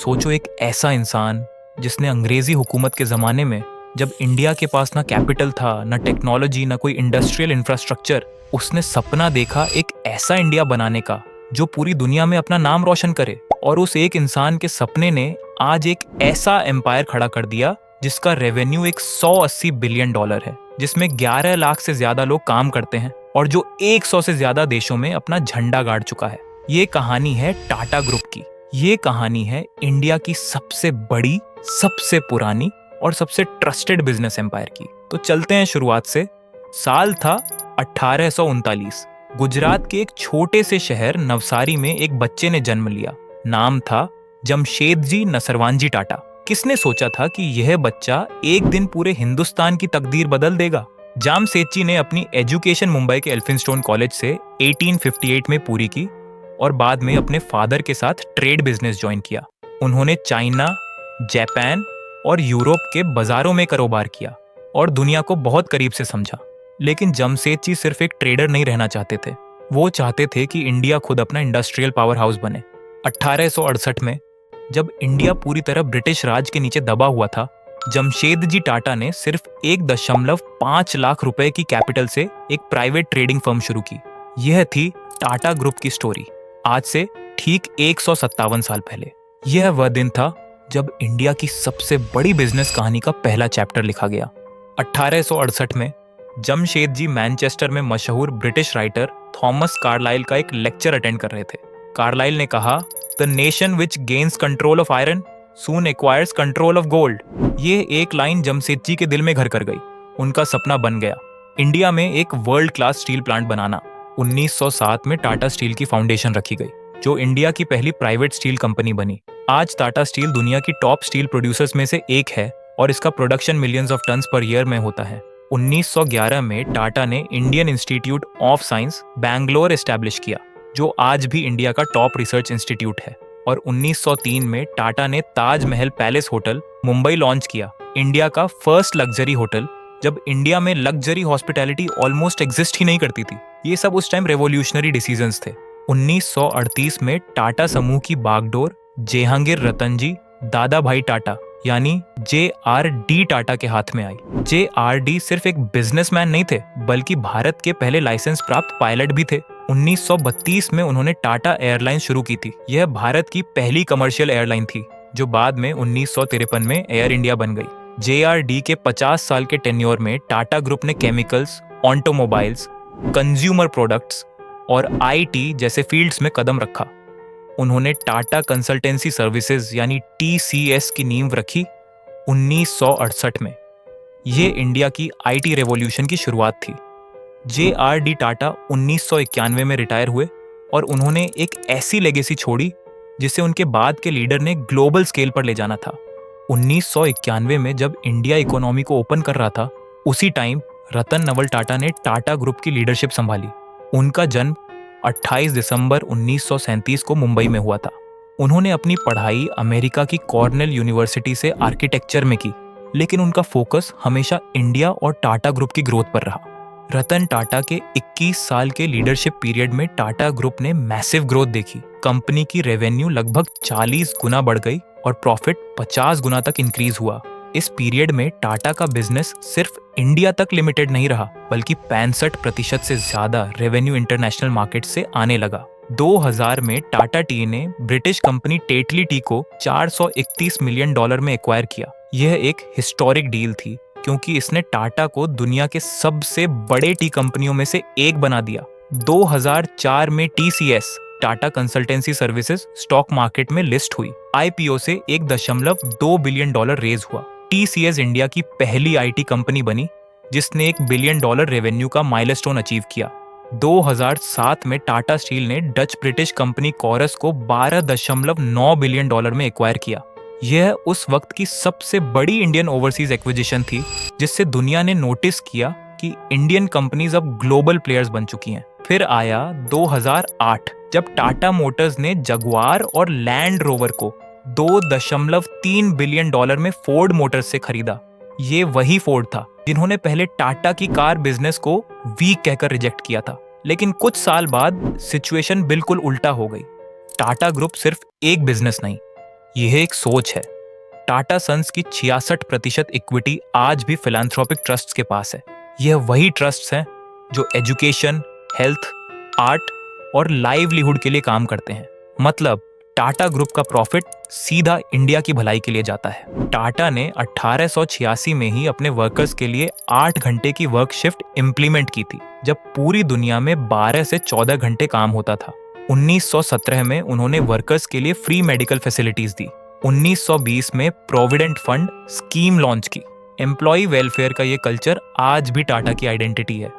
सोचो एक ऐसा इंसान जिसने अंग्रेजी हुकूमत के ज़माने में, जब इंडिया के पास ना कैपिटल था, ना टेक्नोलॉजी, ना कोई इंडस्ट्रियल इंफ्रास्ट्रक्चर, उसने सपना देखा एक ऐसा इंडिया बनाने का जो पूरी दुनिया में अपना नाम रोशन करे। और उस एक इंसान के सपने ने आज एक ऐसा एम्पायर खड़ा कर दिया जिसका रेवेन्यू एक 180 बिलियन डॉलर है, जिसमें 11 लाख से ज्यादा लोग काम करते हैं और जो 100 से ज्यादा देशों में अपना झंडा गाड़ चुका है। ये कहानी है टाटा ग्रुप की। ये कहानी है इंडिया की सबसे बड़ी, सबसे पुरानी और सबसे ट्रस्टेड बिजनेस एम्पायर की। तो चलते हैं शुरुआत से। साल था 1839। गुजरात के एक छोटे से शहर नवसारी में एक बच्चे ने जन्म लिया। नाम था जमशेदजी नसरवानजी टाटा। किसने सोचा था कि यह बच्चा एक दिन पूरे हिंदुस्तान की तकदीर बदल देगा। जामशेदजी ने अपनी एजुकेशन मुंबई के एल्फिंस्टोन कॉलेज से 1858 में पूरी की और बाद में अपने फादर के साथ ट्रेड बिजनेस ज्वाइन किया। उन्होंने चाइना, जापान और यूरोप के बाजारों में कारोबार किया और दुनिया को बहुत करीब से समझा। लेकिन जमशेदजी सिर्फ एक ट्रेडर नहीं रहना चाहते थे। वो चाहते थे कि इंडिया खुद अपना इंडस्ट्रियल पावर हाउस बने। 1868 में जब इंडिया पूरी तरह ब्रिटिश राज के नीचे दबा हुआ था, जमशेदजी टाटा ने सिर्फ 1.5 लाख रुपए की कैपिटल से एक प्राइवेट ट्रेडिंग फर्म शुरू की। यह थी टाटा ग्रुप की स्टोरी, आज से ठीक 157 साल पहले। यह वह दिन था जब इंडिया की सबसे बड़ी बिजनेस कहानी का पहला चैप्टर लिखा गया। 1868 में जमशेदजी मैनचेस्टर में मशहूर ब्रिटिश राइटर थॉमस कार्लाइल का एक लेक्चर अटेंड कर रहे थे। कार्लाइल ने कहा, the nation which gains control of iron soon acquires control of gold. ये एक लाइन जमशेदजी के दिल में घर कर गई। उनका सपना बन गया, इंडिया में एक वर्ल्ड क्लास स्टील प्लांट बनाना। 1907 में टाटा स्टील की फाउंडेशन रखी गई, जो इंडिया की पहली प्राइवेट स्टील कंपनी बनी। आज टाटा स्टील दुनिया की टॉप स्टील प्रोड्यूसर्स में से एक है और इसका production millions of tons per year में होता है। 1911 में टाटा ने Indian institute of science Bangalore establish किया, जो आज भी इंडिया का टॉप रिसर्च इंस्टीट्यूट है। और 1903 में टाटा ने Taj Mahal palace hotel Mumbai launch किया, इंडिया का फर्स्ट लग्जरी होटल, जब इंडिया में लग्जरी हॉस्पिटैलिटी ऑलमोस्ट एग्जिस्ट ही नहीं करती थी। ये सब उस टाइम रेवोल्यूशनरी डिसीजंस थे। 1938 में टाटा समूह की बागडोर जेहांगीर रतनजी दादा भाई टाटा यानी JRD टाटा के हाथ में आई। JRD सिर्फ एक बिजनेसमैन नहीं थे, बल्कि भारत के पहले लाइसेंस प्राप्त पायलट भी थे। 1932 में उन्होंने टाटा एयरलाइन शुरू की थी। यह भारत की पहली कमर्शियल एयरलाइन थी, जो बाद में 1953 में एयर इंडिया बन गई। JRD के 50 साल के टेन्योर में टाटा ग्रुप ने केमिकल्स, ऑटोमोबाइल्स, कंज्यूमर प्रोडक्ट्स और IT जैसे फील्ड्स में कदम रखा। उन्होंने टाटा कंसल्टेंसी सर्विसेज यानी TCS की नींव रखी 1968 में। ये इंडिया की IT रेवोल्यूशन की शुरुआत थी। JRD टाटा 1991 में रिटायर हुए और उन्होंने एक ऐसी लेगेसी छोड़ी जिसे उनके बाद के लीडर ने ग्लोबल स्केल पर ले जाना था। 1991 में जब इंडिया इकोनॉमी को ओपन कर रहा था, उसी टाइम रतन नवल टाटा ने टाटा ग्रुप की लीडरशिप संभाली। उनका जन्म 28 दिसंबर 1937 को मुंबई में हुआ था। उन्होंने अपनी पढ़ाई अमेरिका की कॉर्नेल यूनिवर्सिटी से आर्किटेक्चर में की, लेकिन उनका फोकस हमेशा इंडिया और टाटा ग्रुप की ग्रोथ पर रहा। रतन टाटा के 21 साल के लीडरशिप पीरियड में टाटा ग्रुप ने मैसिव ग्रोथ देखी। कंपनी की रेवेन्यू लगभग 40 गुना बढ़ गई और प्रॉफिट 50 गुना तक इंक्रीज हुआ। इस पीरियड में टाटा का बिजनेस सिर्फ इंडिया तक लिमिटेड नहीं रहा, बल्कि 65% से ज्यादा रेवेन्यू इंटरनेशनल मार्केट से आने लगा। 2000 में टाटा टी ने ब्रिटिश कंपनी टेटली टी को $431 मिलियन में एक्वायर किया। यह एक हिस्टोरिक डील थी, क्योंकि इसने टाटा को दुनिया के सबसे बड़े टी कंपनियों में से एक बना दिया। 2004 में TCS Tata consultancy services stock market में लिस्ट हुई। IPO से $1.2 बिलियन रेज हुआ। TCS इंडिया की पहली IT कंपनी बनी जिसने $1 बिलियन रेवेन्यू का माइलस्टोन अचीव किया। 2007 में टाटा स्टील ने डच ब्रिटिश कंपनी कोरस को $12.9 बिलियन में एक्वायर किया। यह उस वक्त की सबसे बड़ी इंडियन ओवरसीज एक्विजिशन थी, जिससे दुनिया ने नोटिस किया कि इंडियन कंपनीज अब ग्लोबल प्लेयर्स बन चुकी हैं। फिर आया 2008, जब टाटा मोटर्स ने जगुआर और लैंड रोवर को $2.3 बिलियन में फोर्ड मोटर्स से खरीदा। ये वही फोर्ड था जिन्होंने पहले टाटा की कार बिजनेस को वीक कहकर रिजेक्ट किया था। लेकिन कुछ साल बाद सिचुएशन बिल्कुल उल्टा हो गई। टाटा ग्रुप सिर्फ एक बिजनेस नहीं, यह एक सोच है। टाटा सन्स की 66% इक्विटी आज भी फिलैंथ्रोपिक ट्रस्ट्स के पास है। यह वही ट्रस्ट्स हैं जो एजुकेशन, हेल्थ, आर्ट और लाइवलीहुड के लिए काम करते हैं। मतलब टाटा ग्रुप का प्रॉफिट सीधा इंडिया की भलाई के लिए जाता है। टाटा ने 1886 में ही अपने वर्कर्स के लिए 8 घंटे की वर्क शिफ्ट इम्प्लीमेंट की थी, जब पूरी दुनिया में 12 से 14 घंटे काम होता था। 1917 में उन्होंने वर्कर्स के लिए फ्री मेडिकल फैसिलिटीज दी। 1920 में प्रोविडेंट फंड स्कीम लॉन्च की। एम्प्लॉय वेलफेयर का ये कल्चर आज भी टाटा की आइडेंटिटी है।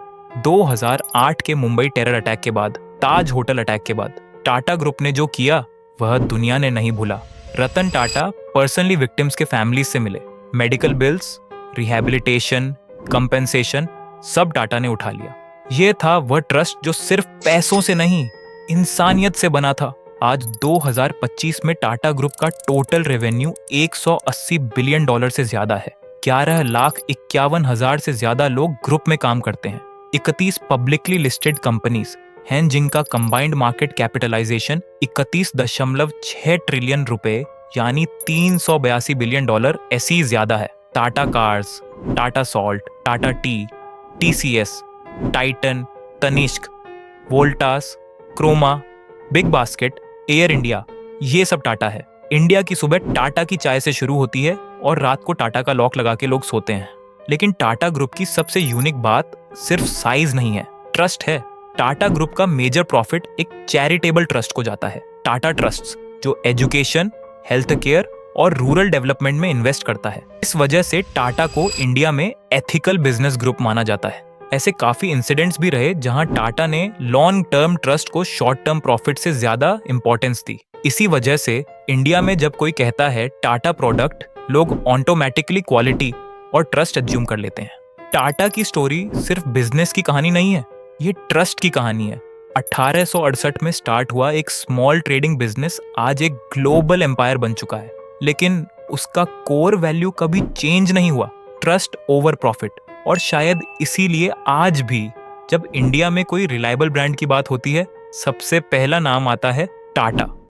2008 के मुंबई टेरर अटैक के बाद, ताज होटल अटैक के बाद टाटा ग्रुप ने जो किया वह दुनिया ने नहीं भूला। रतन टाटा पर्सनली विक्टिम्स के फैमिलीज से मिले। मेडिकल बिल्स, रिहैबिलिटेशन, कंपेंसेशन सब टाटा ने उठा लिया। यह था वह ट्रस्ट जो सिर्फ पैसों से नहीं, इंसानियत से बना था। आज 2025 में टाटा ग्रुप का टोटल रेवेन्यू $180 बिलियन से ज्यादा है। 11,51,000 से ज्यादा लोग ग्रुप में काम करते हैं। 31 पब्लिकली लिस्टेड कंपनीज हैं जिनका कंबाइंड मार्केट कैपिटलाइजेशन 31.6 ट्रिलियन रुपए यानी $382 बिलियन ऐसे ही ज्यादा है। Tata cars, Tata salt, Tata tea, TCS, Titan, Tanishq, Voltas, Croma, Big Basket, Air India, ये सब टाटा है। इंडिया की सुबह टाटा की चाय से शुरू होती है और रात को टाटा का लॉक लगा के लोग सोते हैं। लेकिन टाटा ग्रुप की सबसे यूनिक बात सिर्फ साइज नहीं है, ट्रस्ट है। टाटा ग्रुप का मेजर प्रॉफिट एक चैरिटेबल ट्रस्ट को जाता है, टाटा ट्रस्ट्स, जो एजुकेशन, हेल्थ केयर और रूरल डेवलपमेंट में इन्वेस्ट करता है। इस वजह से टाटा को इंडिया में एथिकल बिजनेस ग्रुप माना जाता है। ऐसे काफी इंसिडेंट्स भी रहे जहां टाटा ने लॉन्ग टर्म ट्रस्ट को शॉर्ट टर्म प्रॉफिट से ज्यादा इंपॉर्टेंस दी। इसी वजह से इंडिया में जब कोई कहता है टाटा प्रोडक्ट, लोग ऑटोमेटिकली क्वालिटी और ट्रस्ट एज्यूम कर लेते हैं। टाटा की स्टोरी सिर्फ बिजनेस की कहानी नहीं है, ये ट्रस्ट की कहानी है। 1868 में स्टार्ट हुआ एक स्मॉल ट्रेडिंग बिजनेस आज एक ग्लोबल एम्पायर बन चुका है। लेकिन उसका कोर वैल्यू कभी चेंज नहीं हुआ, ट्रस्ट ओवर प्रॉफिट। और शायद इसीलिए आज भी जब इंडिया में कोई रिलायबल ब्रांड की बात होती है, सबसे पहला नाम आता है टाटा।